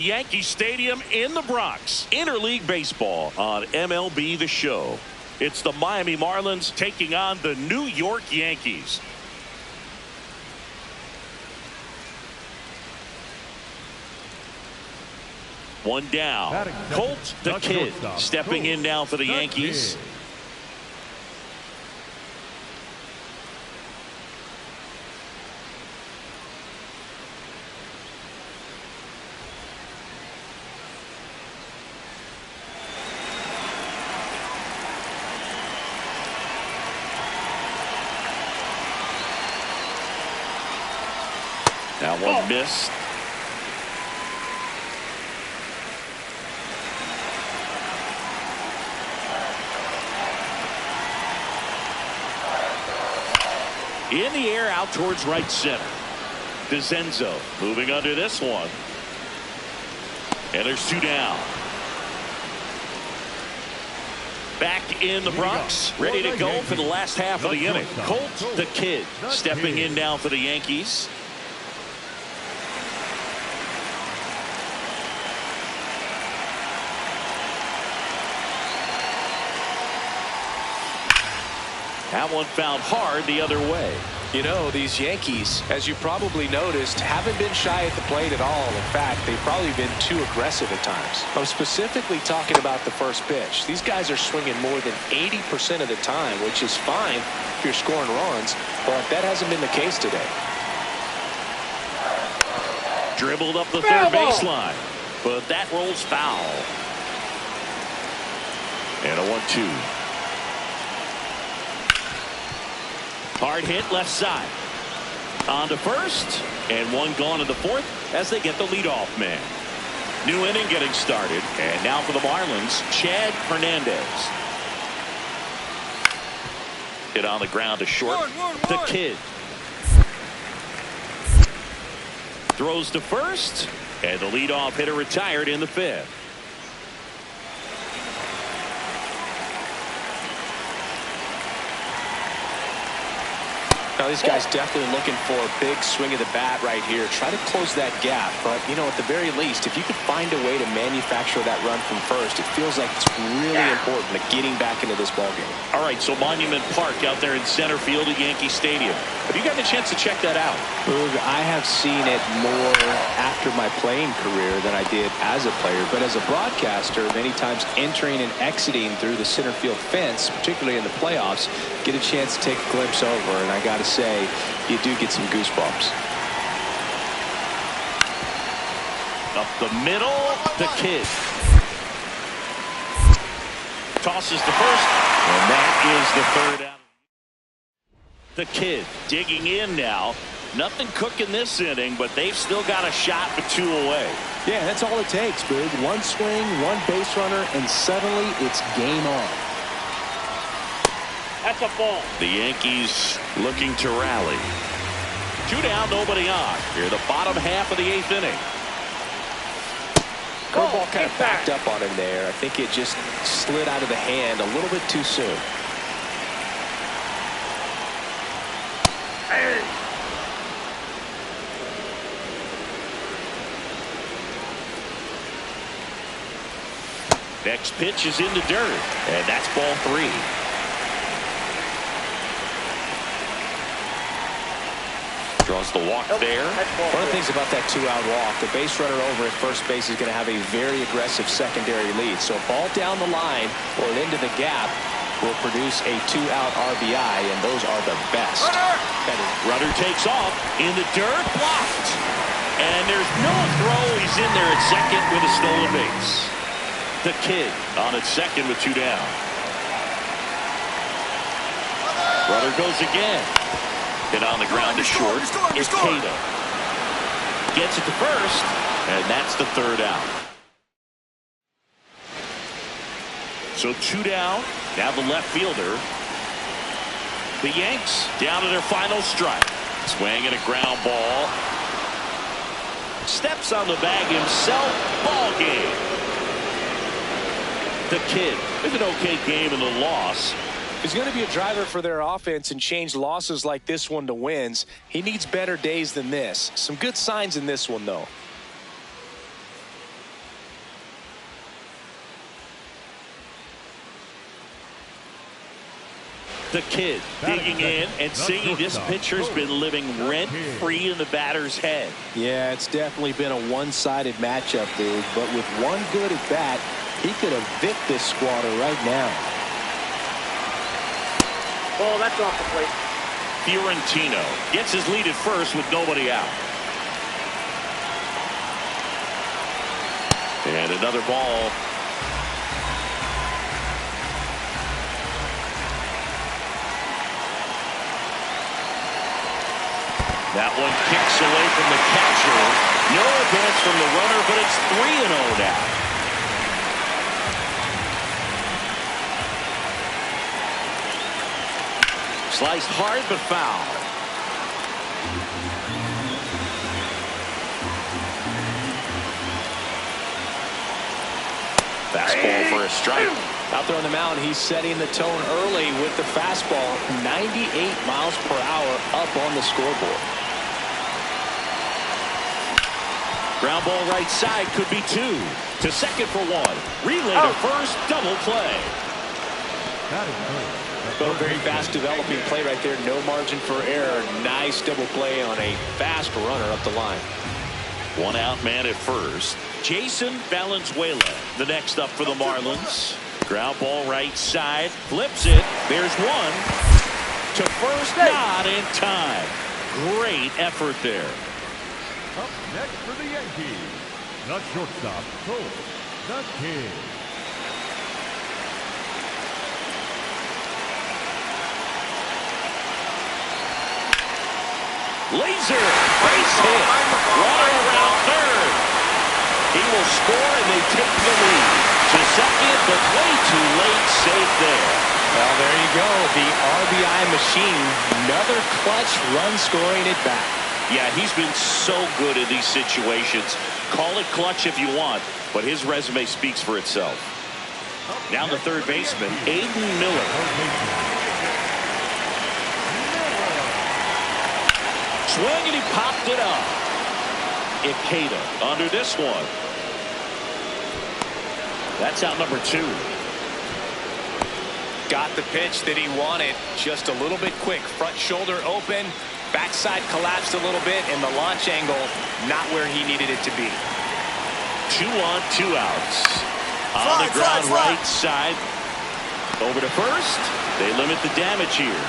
Yankee Stadium in the Bronx. Interleague baseball on MLB The Show. It's the Miami Marlins taking on the New York Yankees. One down. Colt the Kid stepping in now for the Yankees. That one missed. In the air out towards right center. DeZenzo moving under this one. And there's two down. Back in the Bronx, ready to go for the last half of the inning. Colt the Kid stepping in now for the Yankees. That one found hard the other way. You know, these Yankees, as you probably noticed, haven't been shy at the plate at all. In fact, they've probably been too aggressive at times. I'm specifically talking about the first pitch. These guys are swinging more than 80% of the time, which is fine if you're scoring runs, but that hasn't been the case today. Dribbled up the third baseline, but that rolls foul. And a 1-2. Hard hit left side. On to first, and one gone in the fourth as they get the leadoff man. New inning getting started, and now for the Marlins, Chad Hernandez. Hit on the ground to short. The Kid throws to first, and the leadoff hitter retired in the fifth. Now, these guys definitely looking for a big swing of the bat right here. Try to close that gap. But, you know, at the very least, if you could find a way to manufacture that run from first, it feels like it's really important to getting back into this ballgame. All right, so Monument Park out there in center field at Yankee Stadium. Have you gotten a chance to check that out? Boog, I have seen it more after my playing career than I did as a player. But as a broadcaster, many times entering and exiting through the center field fence, particularly in the playoffs, get a chance to take a glimpse over. And I got to say, you do get some goosebumps. Up the middle, the Kid tosses to first, and that is the third out. The Kid digging in now. Nothing cooking this inning, but they've still got a shot with two away. Yeah, that's all it takes, Boog. One swing, one base runner, and suddenly it's game on. That's a ball. The Yankees looking to rally. Two down, nobody on. Here, the bottom half of the eighth inning. Curveball kind of backed up on him there. I think it just slid out of the hand a little bit too soon. Hey. Next pitch is in the dirt, and that's ball three. Draws the walk there. One of the things about that two-out walk, the base runner over at first base is going to have a very aggressive secondary lead. So a ball down the line or into the gap will produce a two-out RBI, and those are the best. Runner takes off in the dirt, blocked. And there's no throw. He's in there at second with a stolen base. The Kid on at second with two down. Runner goes again. Hit on the ground to short. Ikeda gets it to first, and that's the third out. So two down. Now the left fielder. The Yanks down to their final strike. Swing and a ground ball. Steps on the bag himself. Ball game. The Kid with an okay game in the loss. He's going to be a driver for their offense and change losses like this one to wins. He needs better days than this. Some good signs in this one, though. the Kid digging in and seeing this pitcher's been living rent-free in the batter's head. Yeah, it's definitely been a one-sided matchup, dude. But with one good at bat, he could evict this squatter right now. Oh, that's off the plate. Fiorentino gets his lead at first with nobody out. And another ball. That one kicks away from the catcher. No advance from the runner, but it's 3-0 now. Sliced hard but foul. Fastball for a strike. Out there on the mound, he's setting the tone early with the fastball. 98 miles per hour up on the scoreboard. Ground ball right side, could be two. To second for one. Relay to first, double play. But a very fast developing play right there. No margin for error. Nice double play on a fast runner up the line. One out man at first. Jason Valenzuela, the next up for the Marlins. Ground ball right side, flips it. There's one. To first, not in time. Great effort there. Up next for the Yankees, the shortstop, Colt the Kid. Laser, base hit. Runner around third. He will score and they take the lead. To second, but way too late, safe there. Well, there you go. The RBI machine. Another clutch run scoring at bat. Yeah, he's been so good in these situations. Call it clutch if you want, but his resume speaks for itself. Now the third baseman, Aiden Miller. Swing and he popped it up. Ikeda under this one. That's out number two. Got the pitch that he wanted. Just a little bit quick. Front shoulder open. Backside collapsed a little bit, and the launch angle not where he needed it to be. 2 on, 2 outs. On the ground right side. Over to first. They limit the damage here.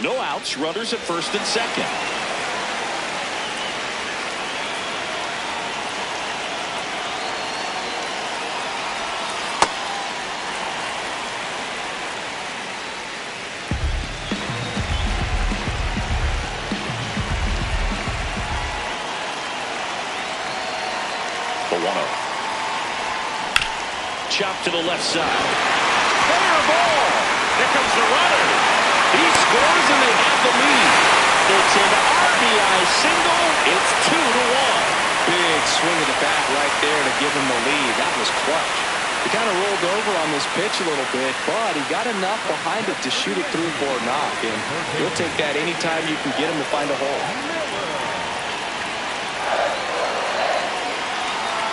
No outs. Runners at first and second. Chop to the left side. Fair ball. There comes the runner. He scores and they have the lead. It's an RBI single. It's 2-1. Big swing of the bat right there to give him the lead. That was clutch. He kind of rolled over on this pitch a little bit, but he got enough behind it to shoot it through for a knock. And you'll take that anytime you can get him to find a hole.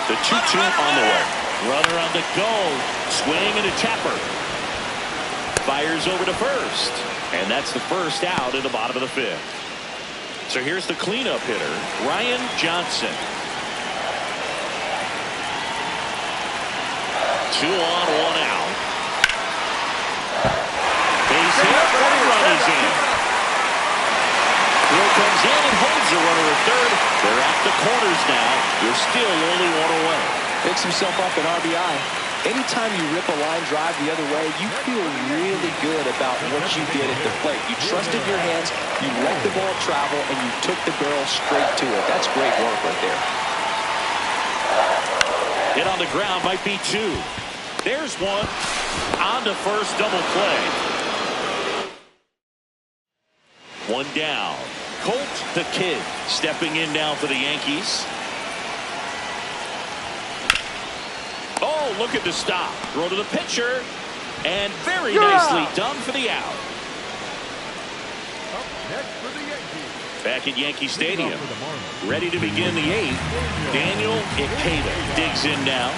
The 2-2 on the way. Runner on the go. Swing and a tapper. Fires over to first. And that's the first out in the bottom of the fifth. So here's the cleanup hitter, Ryan Johnson. 2 on, 1 out. Base hit. The run is in. Throw comes in and holds the runner at third. They're at the corners now. You're still only 1 away. Picks himself up an RBI. Anytime you rip a line drive the other way, you feel really good about what you did at the plate. You trusted your hands, you let the ball travel, and you took the barrel straight to it. That's great work right there. Hit on the ground might be 2. There's one. On to first, double play. 1 down. Colt the Kid stepping in now for the Yankees. Oh, look at the stop. Throw to the pitcher. And very nicely done for the out. Up next for the Yankees. Back at Yankee Stadium. Ready to begin the 8th. Daniel Ikeda digs in now.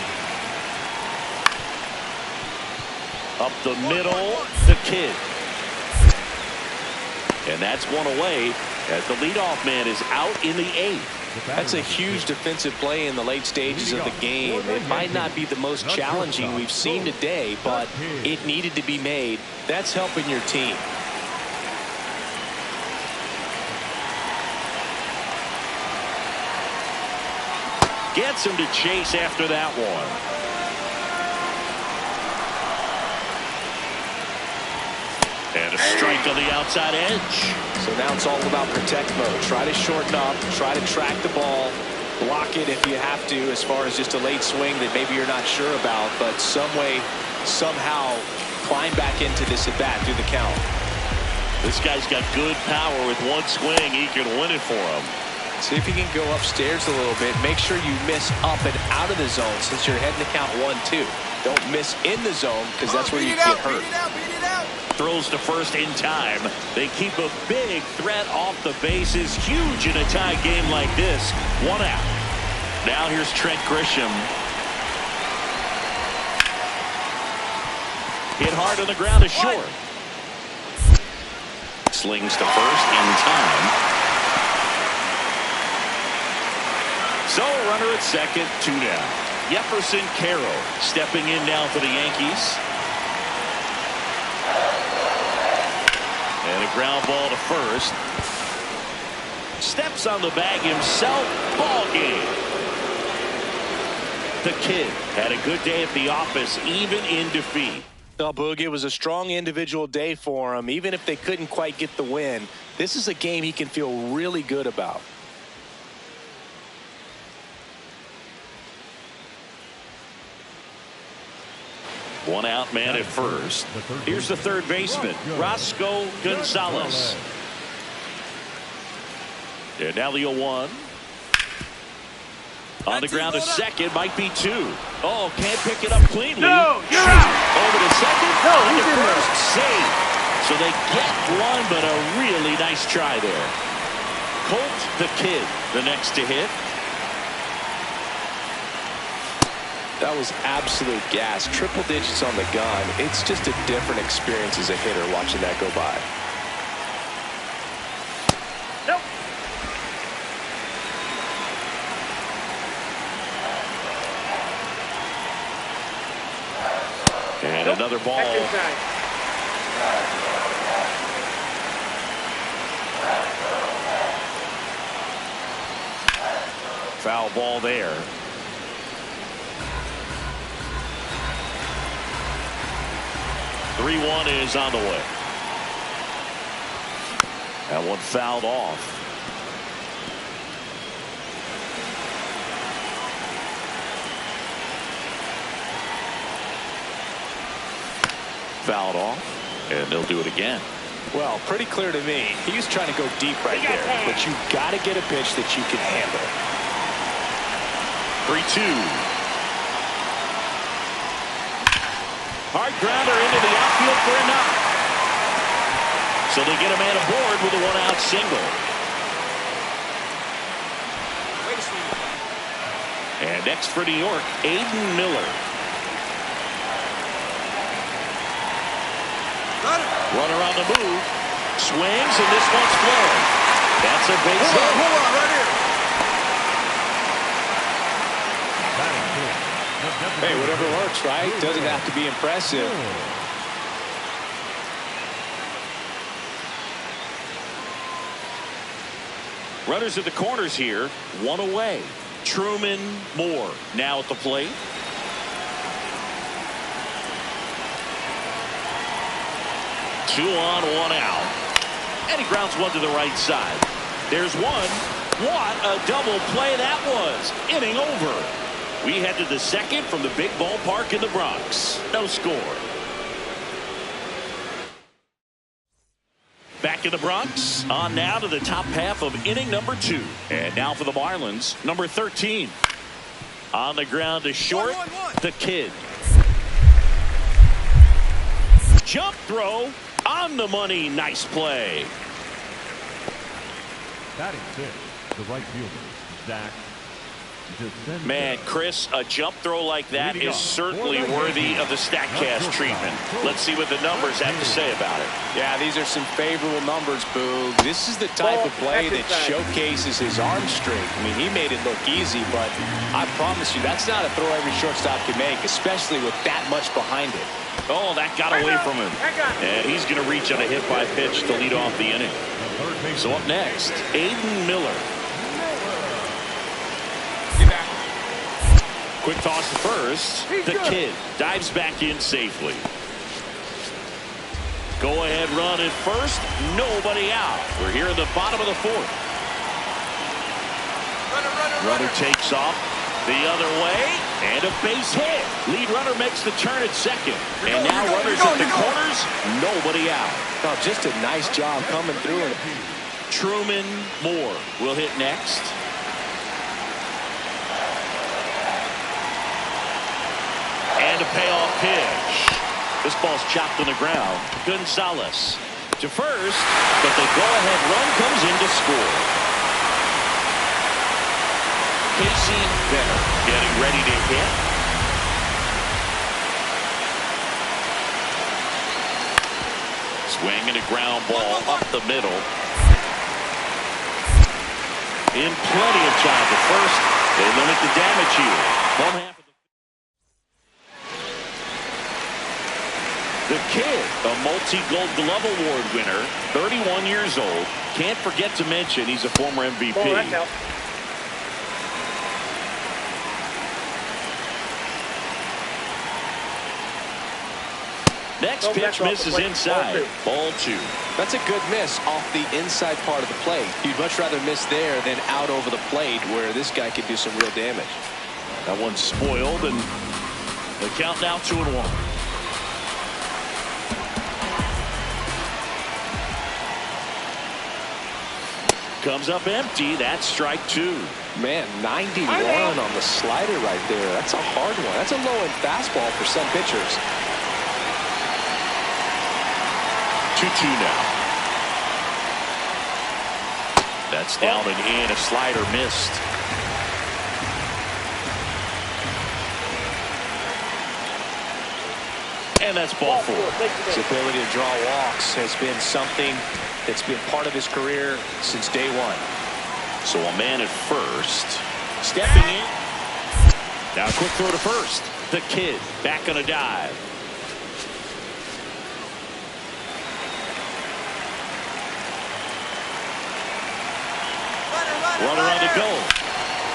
Up the middle, the Kid. And that's one away as the leadoff man is out in the 8th. That's a huge defensive play in the late stages of the game. It might not be the most challenging we've seen today, but it needed to be made. That's helping your team. Gets him to chase after that one. And a strike on the outside edge. So now it's all about protect mode. Try to shorten up, try to track the ball, block it if you have to, as far as just a late swing that maybe you're not sure about, but some way, somehow climb back into this at bat through the count. This guy's got good power. With one swing, he can win it for him. See if you can go upstairs a little bit. Make sure you miss up and out of the zone since you're heading to count 1-2. Don't miss in the zone because that's where you get hurt. Throws to first in time. They keep a big threat off the bases. Huge in a tie game like this. 1 out. Now here's Trent Grisham. Hit hard on the ground to short. Slings to first in time. So a runner at second, 2 down. Jefferson Carroll stepping in now for the Yankees. And a ground ball to first. Steps on the bag himself. Ball game. The Kid had a good day at the office, even in defeat. Well, Boog, it was a strong individual day for him. Even if they couldn't quite get the win, this is a game he can feel really good about. One out man at first. Here's the third baseman, Roscoe Gonzalez. And now the 0-1. On the ground to second, might be 2. Oh, can't pick it up cleanly. No, you're out. Over to second. No, on he's to in there. first. Save. So they get one, but a really nice try there. Colt the Kid, the next to hit. That was absolute gas. Triple digits on the gun. It's just a different experience as a hitter watching that go by. Nope. And another ball. Second time. Foul ball there. Three-1 is on the way. That one fouled off. Fouled off, and they'll do it again. Well, pretty clear to me. He's trying to go deep right there, but you've got to get a pitch that you can handle. 3-2. Hard grounder into the outfield for a knock. So they get a man aboard with a 1-out single. And next for New York, Aiden Miller. Runner on the move. Swings, and this one's flowing. That's a base hit. Hold on, right here. Hey, whatever works, right? Doesn't have to be impressive. Runners at the corners here, 1 away. Truman Moore now at the plate. Two on, 1 out. And he grounds one to the right side. There's one. What a double play that was. Inning over. We head to the second from the big ballpark in the Bronx. No score. Back in the Bronx. On now to the top half of inning number 2. And now for the Marlins, number 13. On the ground to short, the Kid. Jump throw on the money. Nice play. Batting 6, the right fielder, Zach. Man, Chris, a jump throw like that is certainly worthy of the StatCast treatment. Let's see what the numbers have to say about it. Yeah, these are some favorable numbers, Boog. This is the type of play that showcases his arm strength. I mean, he made it look easy, but I promise you, that's not a throw every shortstop can make, especially with that much behind it. Oh, that got away from him. And he's going to reach on a hit by pitch to lead off the inning. So up next, Aiden Miller. Quick toss to first. The Kid dives back in safely. Go ahead run at first. Nobody out. We're here in the bottom of the fourth. Runner takes off the other way. And a base hit. Lead runner makes the turn at second. And now runners at the corners. Nobody out. Oh, just a nice job coming through. Truman Moore will hit next. And a payoff pitch. This ball's chopped on the ground. Gonzalez to first, but the go-ahead run comes in to score. Casey Benner getting ready to hit. Swing and a ground ball up the middle. In plenty of time to first. They limit the damage here. Home half. The Kid, a multi-Gold Glove Award winner, 31 years old. Can't forget to mention he's a former MVP. Next pitch misses inside. Ball 2. That's a good miss off the inside part of the plate. You'd much rather miss there than out over the plate where this guy could do some real damage. That one's spoiled, and the count now 2-1. Comes up empty. That's strike 2. Man, 91 on the slider right there. That's a hard one. That's a low-end fastball for some pitchers. 2-2 now. That's down and in. A slider missed. And that's ball 4. His ability to draw walks has been something that's been part of his career since day one. So a man at first. Stepping in. Now a quick throw to first. The Kid back on a dive. Runner on the go.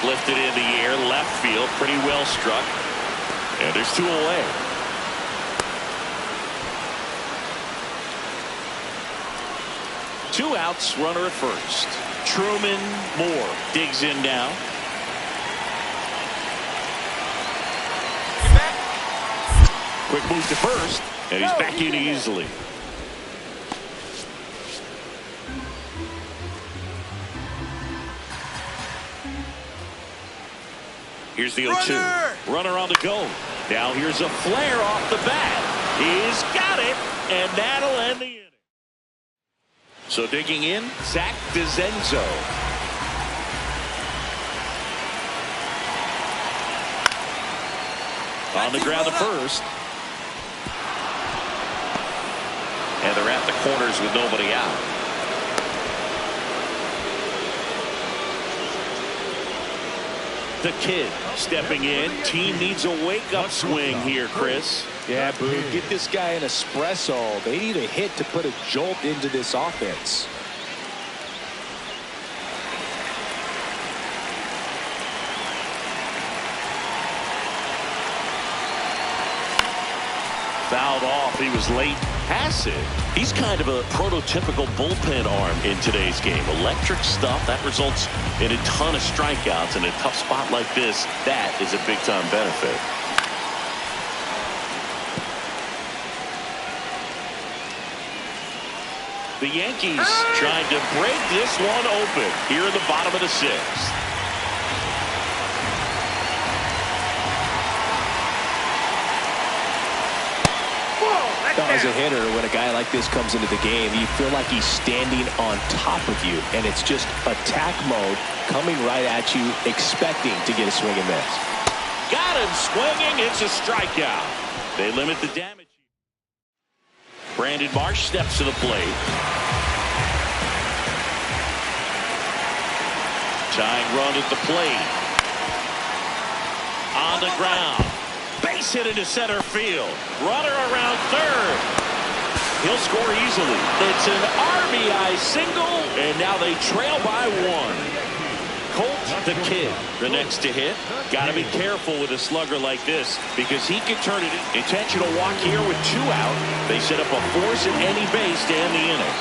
Lifted in the air, left field, pretty well struck. And there's 2 away. Two outs, runner at first. Truman Moore digs in now. Quick move to first, and he's back in easily. Here's the 0-2. Runner on the go. Now here's a flare off the bat. He's got it, and that'll end the inning. So digging in, Zach DeZenzo. On the ground at first. And they're at the corners with nobody out. The Kid stepping in. Team needs a wake-up swing here, Chris. Yeah, Boo, get this guy an espresso. They need a hit to put a jolt into this offense. Fouled off. He was late. Passive. He's kind of a prototypical bullpen arm in today's game. Electric stuff that results in a ton of strikeouts. In a tough spot like this, that is a big-time benefit. The Yankees trying to break this one open here in the bottom of the 6th. As a hitter, when a guy like this comes into the game, you feel like he's standing on top of you, and it's just attack mode coming right at you, expecting to get a swing and miss. Got him swinging. It's a strikeout. They limit the damage. Brandon Marsh steps to the plate. Tying run at the plate. On the ground. Base hit into center field. Runner around third. He'll score easily. It's an RBI single, and now they trail by one. Colt the Kid, the next to hit. Got to be careful with a slugger like this because he can turn it in. Intentional walk here with 2 out. They set up a force at any base to end the inning.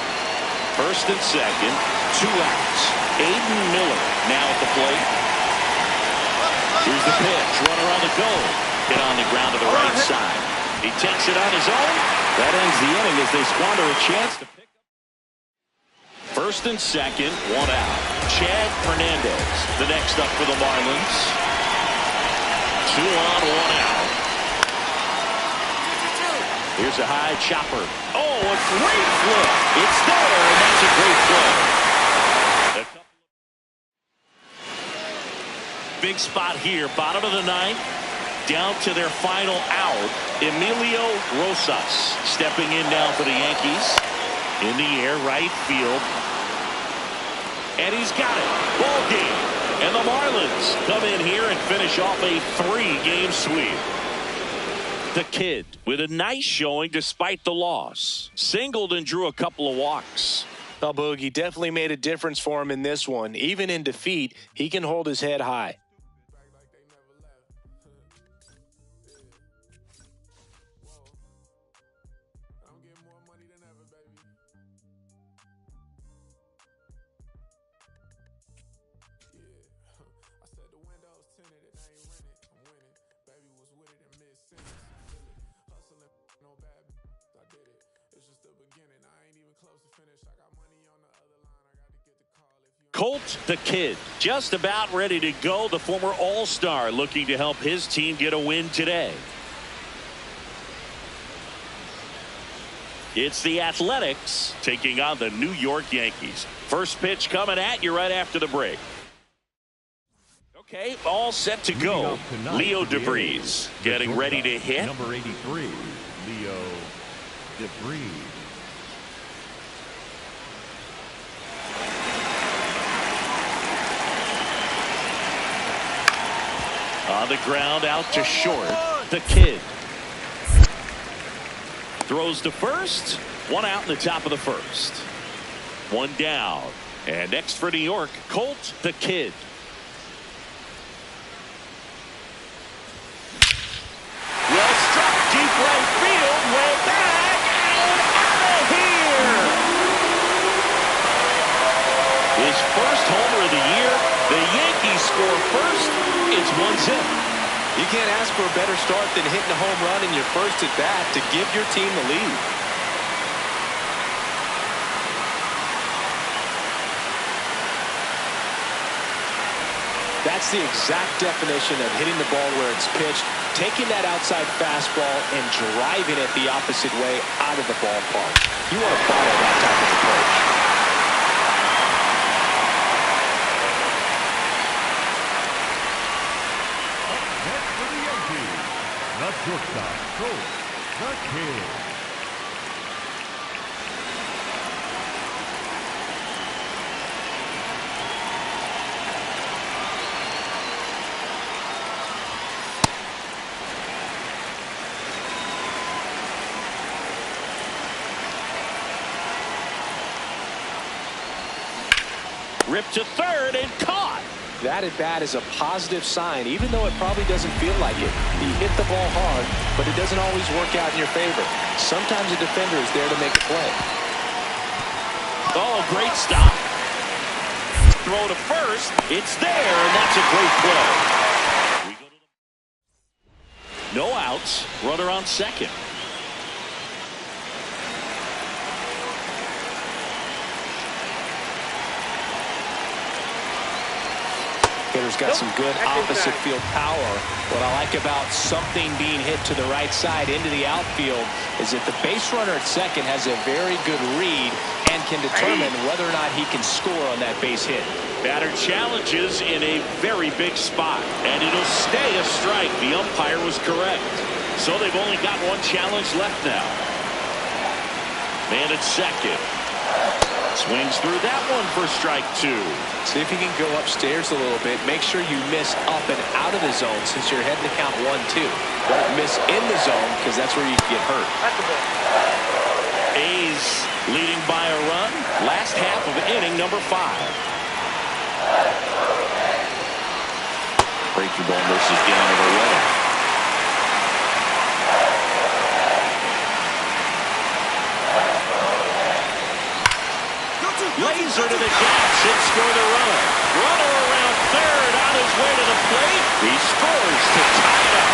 First and second, 2 outs. Aiden Miller now at the plate. Here's the pitch. Runner on the go. Hit on the ground to the right side. He takes it on his own. That ends the inning as they squander a chance to pick up. First and second, 1 out. Chad Fernandez, the next up for the Marlins. 2 on, 1 out. Here's a high chopper. Oh, a great flip. It's there, and that's a great play. Big spot here, bottom of the 9th. Down to their final out. Emilio Rosas stepping in now for the Yankees. In the air, right field. And he's got it. Ball game. And the Marlins come in here and finish off a 3-game sweep. The Kid with a nice showing despite the loss. Singled and drew a couple of walks. Well, Boogie definitely made a difference for him in this one. Even in defeat, he can hold his head high. Colt the Kid, just about ready to go. The former All-Star looking to help his team get a win today. It's the Athletics taking on the New York Yankees. First pitch coming at you right after the break. Okay, all set to go. Leo DeVries getting ready to hit. Number 83, Leo DeVries. On the ground, out to short. The Kid throws to first. 1 out in the top of the first. 1 down. And next for New York, Colt the Kid. Well struck, deep right field, way back, and out of here. His first homer of the year. The Yankees score first. It's 1-0. You can't ask for a better start than hitting a home run in your first at bat to give your team the lead. That's the exact definition of hitting the ball where it's pitched, taking that outside fastball and driving it the opposite way out of the ballpark. You want to follow that type of approach. The shortstop, Colt the Kid. Ripped to third and caught. That at bat is a positive sign, even though it probably doesn't feel like it. He hit the ball hard, but it doesn't always work out in your favor. Sometimes a defender is there to make a play. Oh, great stop. Throw to first. It's there, and that's a great play. No outs. Runner on second. Hitter fielder's got some good opposite field power. What I like about something being hit to the right side into the outfield is that the base runner at second has a very good read and can determine whether or not he can score on that base hit. Batter challenges in a very big spot, and it'll stay a strike. The umpire was correct. So they've only got one challenge left now. Man at second. Swings through that one for strike two. See if you can go upstairs a little bit. Make sure you miss up and out of the zone since you're heading to count 1-2. Don't miss in the zone because that's where you get hurt. A's leading by a run. Last half of inning number 5. Breaking ball misses down and away. Laser to the gap, should score the run. Runner around third, on his way to the plate. He scores to tie it up.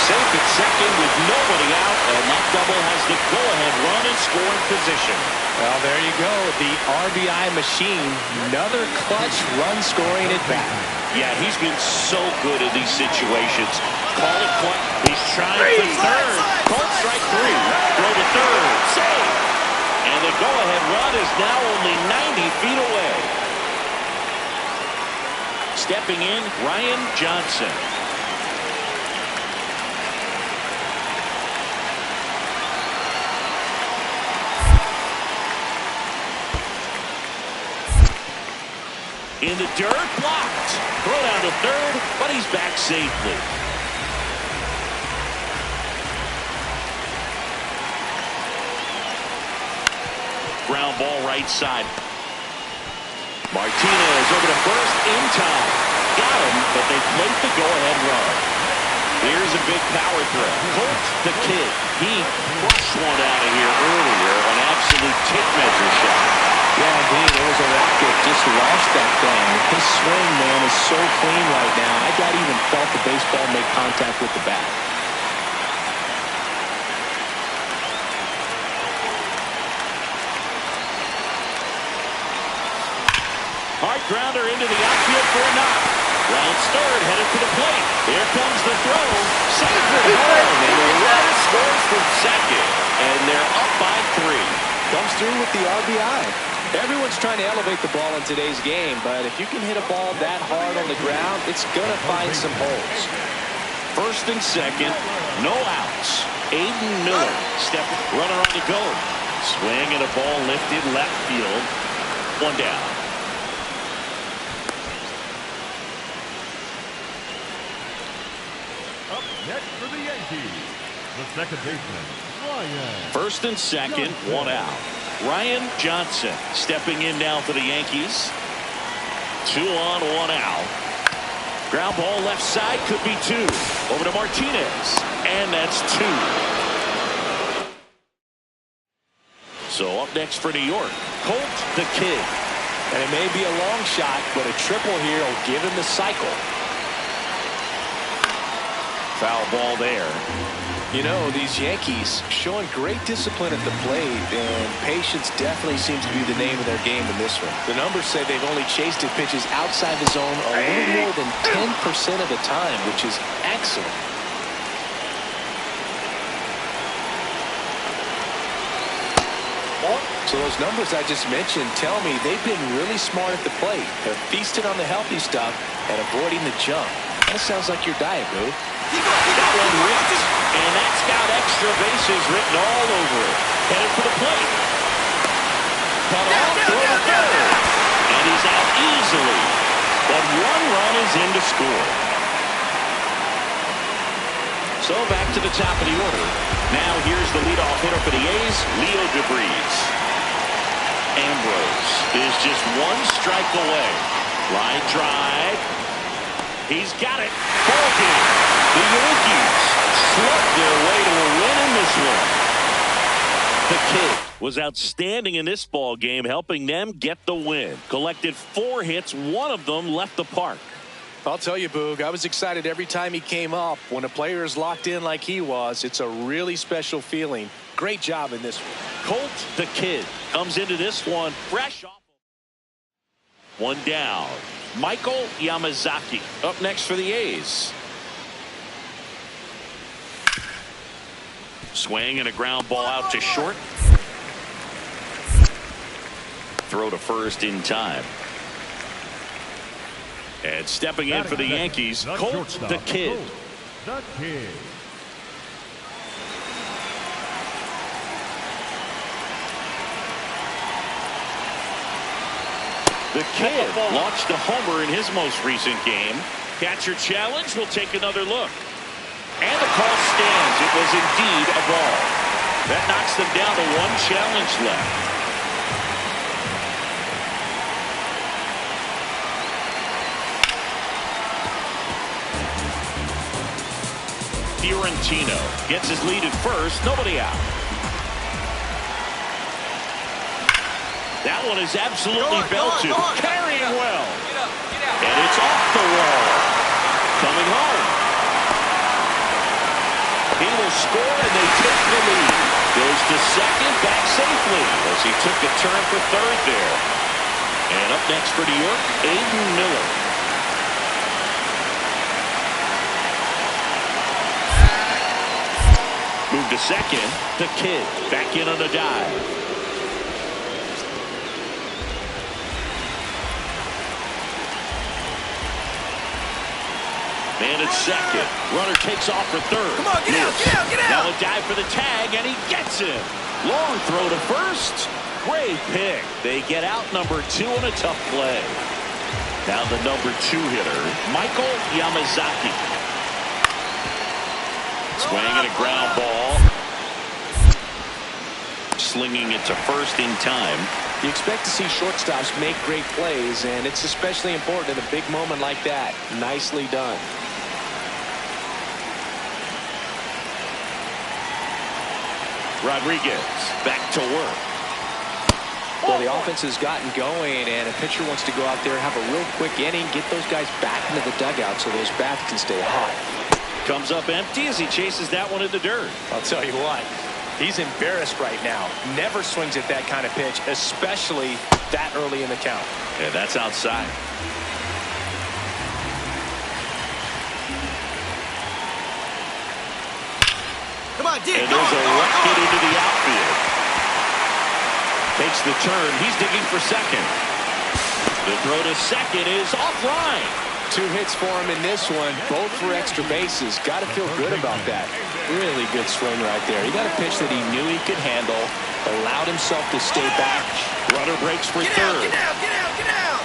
Safe at second with nobody out, and that double has the go-ahead run in scoring position. Well, there you go. The RBI machine. Another clutch run scoring at bat. Yeah, he's been so good in these situations. Call it point. He's trying for third. Colt strike 3. Throw to third. Save. And the go-ahead run is now only 90 feet away. Stepping in, Ryan Johnson. In the dirt, blocked. Throw down to third, but he's back safely. Ground ball right side. Martinez over to first in time. Got him, but they played the go-ahead run. Here's a big power throw. Colt the Kid. He crushed one out of here earlier. An absolute tape measure shot. Yeah, indeed. It was a rocket. Just launched that thing. His swing, man, is so clean right now. I got even felt the baseball make contact with the bat. Hard grounder into the outfield for a knock. Rounds third, headed to the plate. Here comes the throw. Safe at home, and the runner scores from second. And they're up by 3. Comes through with the RBI. Everyone's trying to elevate the ball in today's game, but if you can hit a ball that hard on the ground, it's going to find some holes. First and second, no outs. Aiden Miller, runner on the go. Swing and a ball lifted left field. 1 down. Up next for the Yankees, the second baseman, Ryan. First and second, 1 out. Ryan Johnson stepping in now for the Yankees. 2 on, 1 out. Ground ball left side, could be 2. Over to Martinez, and that's 2. So up next for New York, Colt the Kid. And it may be a long shot, but a triple here will give him the cycle. Foul ball there. You know, these Yankees showing great discipline at the plate, and patience definitely seems to be the name of their game in this one. The numbers say they've only chased at pitches outside the zone a little more than 10% of the time, which is excellent. So those numbers I just mentioned tell me they've been really smart at the plate. They're feasting on the healthy stuff and avoiding the junk. That sounds like your diet, Boo. That one ripped, and that's got extra bases written all over it. Headed for the plate. Cut off, throw to third. And he's out easily. But 1 run is in to score. So back to the top of the order. Now here's the leadoff hitter for the A's, Leo DeBreeze. Ambrose is just 1 strike away. Line drive. He's got it. Ball game. The Yankees slugged their way to a win in this one. The Kid was outstanding in this ball game, helping them get the win. Collected 4 hits. 1 of them left the park. I'll tell you, Boog, I was excited every time he came up. When a player is locked in like he was, it's a really special feeling. Great job in this one. Colt the Kid comes into this one fresh off. 1 down. Michael Yamazaki up next for the A's. Swing and a ground ball out to short. Throw to first in time. And stepping in for the Yankees, Colt the Kid. Colt the Kid. The Kid launched a homer in his most recent game. Catcher challenge. We'll take another look. And the call stands. It was indeed a ball. That knocks them down to one challenge left. Fiorentino gets his lead at first. Nobody out. That one is absolutely belted. Carrying well. And it's off the wall. Coming home. He will score and they take the lead. Goes to second, back safely as he took a turn for third there. And up next for New York, Aiden Miller. Move to second. The Kid back in on a dive. Man at second. Runner takes off for third. Come on, get out, get out, get out. Now a dive for the tag, and he gets him. Long throw to first. Great pick. They get out number 2 on a tough play. Now the number 2 hitter, Michael Yamazaki. Swing and a ground ball. Slinging it to first in time. You expect to see shortstops make great plays, and it's especially important in a big moment like that. Nicely done. Rodriguez back to work. Well, the offense has gotten going, and a pitcher wants to go out there and have a real quick inning, get those guys back into the dugout so those bats can stay hot. Comes up empty as he chases that one in the dirt. I'll tell you what, he's embarrassed right now. Never swings at that kind of pitch, especially that early in the count. Yeah, that's outside. Come on, dig. And there's a left hit into the outfield. Takes the turn. He's digging for second. The throw to second is offline. 2 hits for him in this one, both for extra bases. Got to feel good about that. Really good swing right there. He got a pitch that he knew he could handle, allowed himself to stay back. Runner breaks for Get third. out, get out, get out, get out.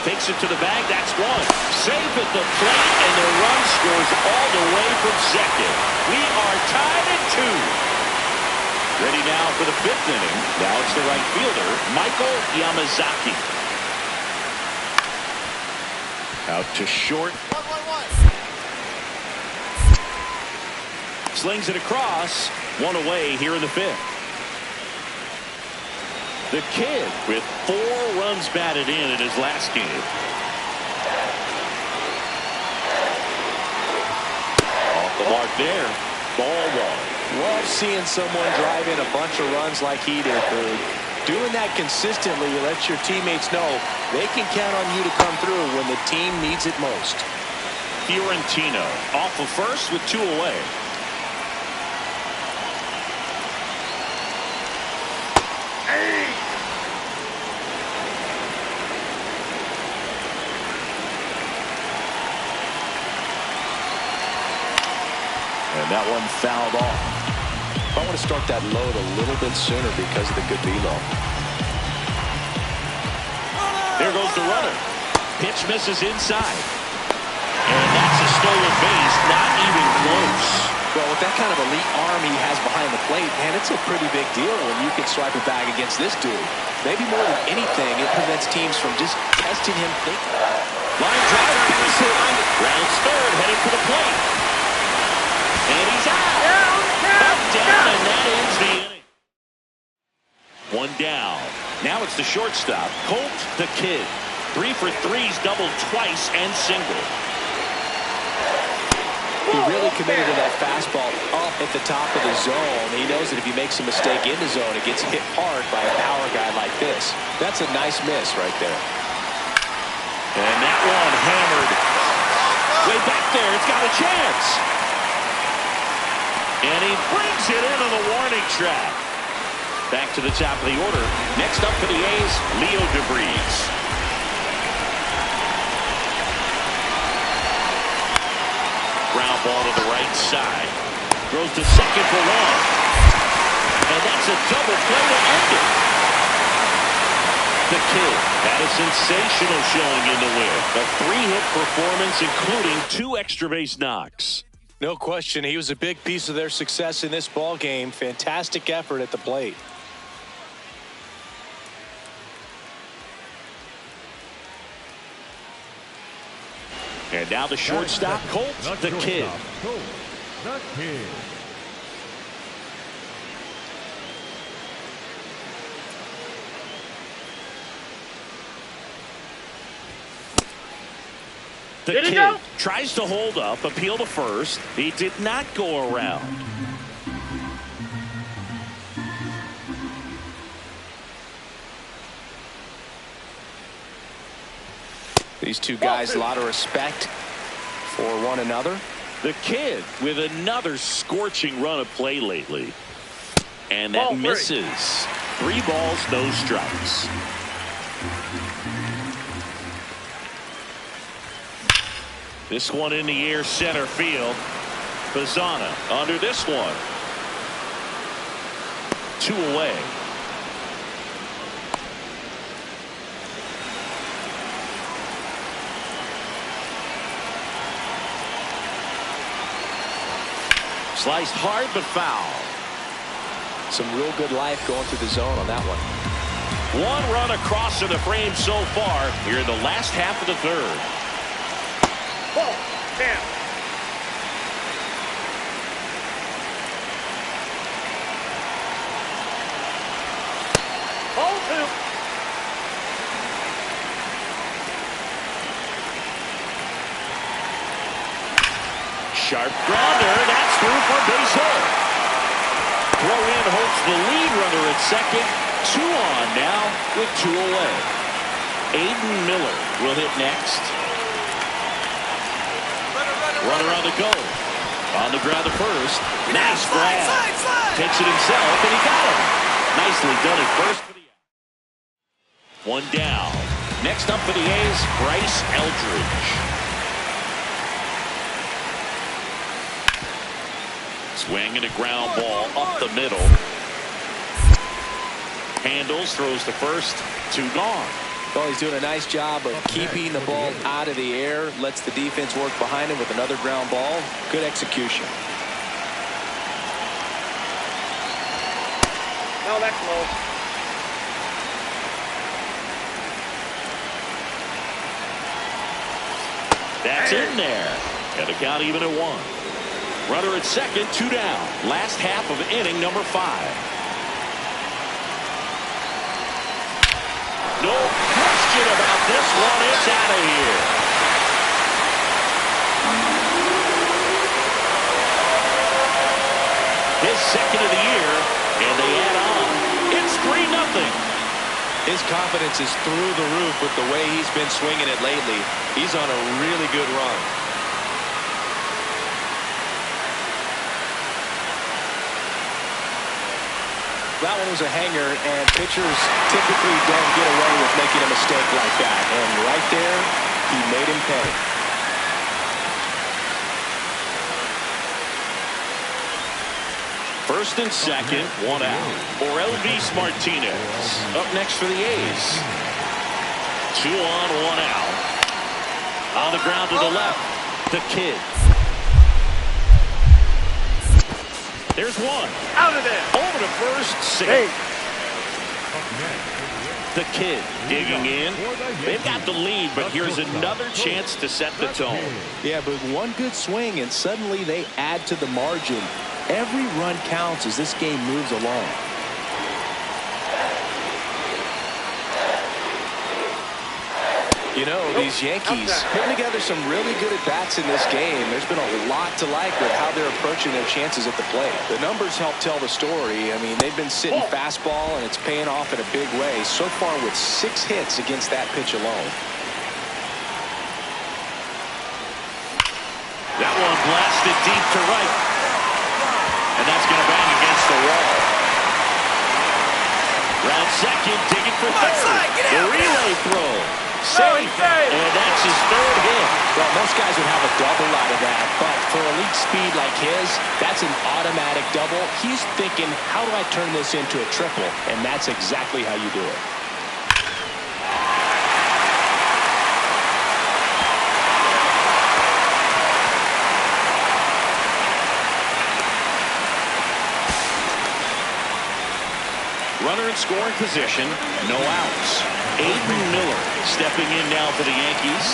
Takes it to the bag. That's one. Safe at the plate, and the run scores all the way from second. We are tied at 2. Ready now for the 5th inning. Now it's the right fielder, Michael Yamazaki. Out to short. 1-1-1. Slings it across. 1 away here in the 5th. The Kid with 4 runs batted in his last game. Off the mark there. Ball 1. Love seeing someone drive in a bunch of runs like he did, Bird. Doing that consistently lets your teammates know they can count on you to come through when the team needs it most. Fiorentino off of first with 2 away. And that one fouled off. I want to start that load a little bit sooner because of the good velo. There goes the runner. Pitch misses inside. And that's a stolen base, not even close. Well, with that kind of elite arm he has behind the plate, man, it's a pretty big deal when you can swipe it back against this dude. Maybe more than anything, it prevents teams from just testing him thinking. Line drive, base hit. Rounds third, headed for the plate. And he's out. Down, and that ends the inning. 1 down. Now it's the shortstop, Colt the Kid. 3 for 3s, doubled twice and single. He really committed to that fastball up at the top of the zone. He knows that if he makes a mistake in the zone, it gets hit hard by a power guy like this. That's a nice miss right there. And that one hammered way back there. It's got a chance. And he brings it into the warning track. Back to the top of the order. Next up for the A's, Leo DeVries. Ground ball to the right side. Throws to second for one. And that's a double play to end it. The Kid had a sensational showing in the win. A 3-hit performance, including 2 extra base knocks. No question, he was a big piece of their success in this ball game. Fantastic effort at the plate. And now the shortstop, Colt the Kid. Colt the Kid. The Kid tries to hold up, appeal to first. He did not go around. These two guys, a lot of respect for one another. The Kid with another scorching run of play lately. And that misses. 3 balls, no strikes. This one in the air, center field. Bazana under this one. 2 away. Sliced hard but foul. Some real good life going through the zone on that one. 1 run across in the frame so far here in the last half of the 3rd. Ball, 10. Ball 2. Sharp grounder. That's through for a base hit. Throw in hopes the lead runner at second. 2 on now with 2 away. Aiden Miller will hit next. Runner on the go. On the ground to first. Nice grab. Takes it himself, and he got him. Nicely done at first for the out. 1 down. Next up for the A's, Bryce Eldridge. Swing and a ground ball up the middle. Handles, throws to first. 2 gone. Well, he's doing a nice job of keeping the ball out of the air. Lets the defense work behind him with another ground ball. Good execution. No, that's low. That's in there. And the count even at 1. Runner at second, 2 down. Last half of inning number 5. No question about this one. It's out of here. His second of the year, and they add on. It's 3-0. His confidence is through the roof with the way he's been swinging it lately. He's on a really good run. That one was a hanger, and pitchers typically don't get away with making a mistake like that. And right there, he made him pay. First and second, 1 out. Orelvis Martinez up next for the A's. 2 on, 1 out. On the ground to the left, the Kid. There's 1. Out of there. Over to first, safe. The Kid digging in. They've got the lead, but here's another chance to set the tone. Yeah, but one good swing, and suddenly they add to the margin. Every run counts as this game moves along. You know, these Yankees putting together some really good at-bats in this game. There's been a lot to like with how they're approaching their chances at the plate. The numbers help tell the story. I mean, they've been sitting fastball, and it's paying off in a big way. So far with 6 hits against that pitch alone. That one blasted deep to right. And that's going to bang against the wall. Round second, digging for third. The relay throw. Safe. And that's his third hit. Well, most guys would have a double out of that, but for elite speed like his, that's an automatic double. He's thinking, how do I turn this into a triple? And that's exactly how you do it. Runner in scoring position, no outs. Aiden Miller stepping in now for the Yankees.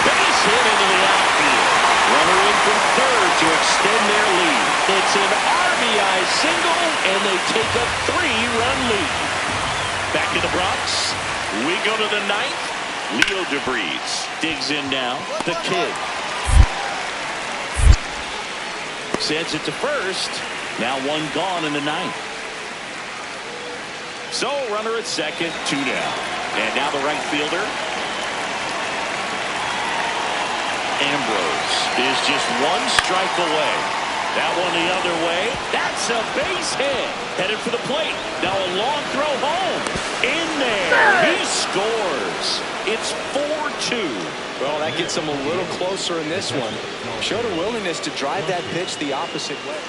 Base hit into the outfield. Runner in from third to extend their lead. It's an RBI single, and they take a 3-run lead. Back in the Bronx, we go to the ninth. Leo DeVries digs in now. The Kid sends it to first. Now one gone in the ninth. So runner at second, 2 down. And now the right fielder, Ambrose, is just 1 strike away. That one the other way. That's a base hit. Headed for the plate. Now a long throw home. In there. He scores. It's 4-2. Well, that gets him a little closer in this one. Showed a willingness to drive that pitch the opposite way.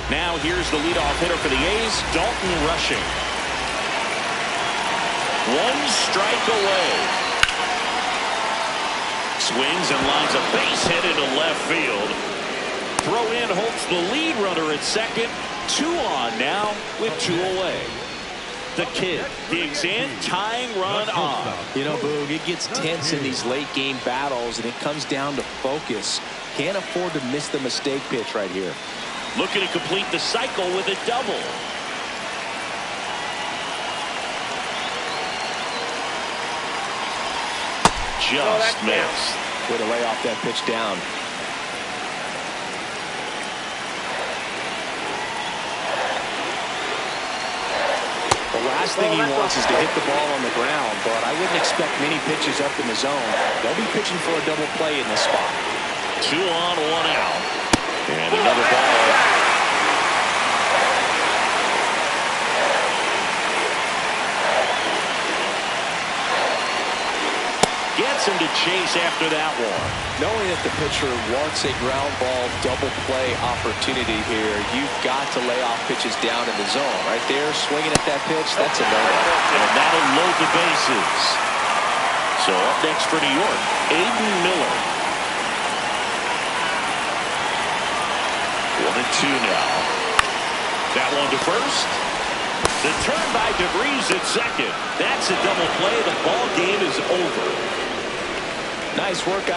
Now here's the leadoff hitter for the A's, Dalton Rushing. 1 strike away. Swings and lines a base hit into left field. Throw in holds the lead runner at second. 2 on now with 2 away. The Kid digs in, tying run on. You know, Boog, it gets tense in these late game battles, and it comes down to focus. Can't afford to miss the mistake pitch right here. Looking to complete the cycle with a double. Just missed. Way to lay off that pitch down. The last thing he wants is to hit the ball on the ground, but I wouldn't expect many pitches up in the zone. They'll be pitching for a double play in this spot. 2 on, 1 out. And another ball. Gets him to chase after that one. Knowing that the pitcher wants a ground ball double play opportunity here, you've got to lay off pitches down in the zone. Right there, swinging at that pitch, that's a no-no. And that'll load the bases. So up next for New York, Aiden Miller. 1-2 now. That one to first. The turn by DeVries at second. That's a double play. The ball game is over. Nice work out of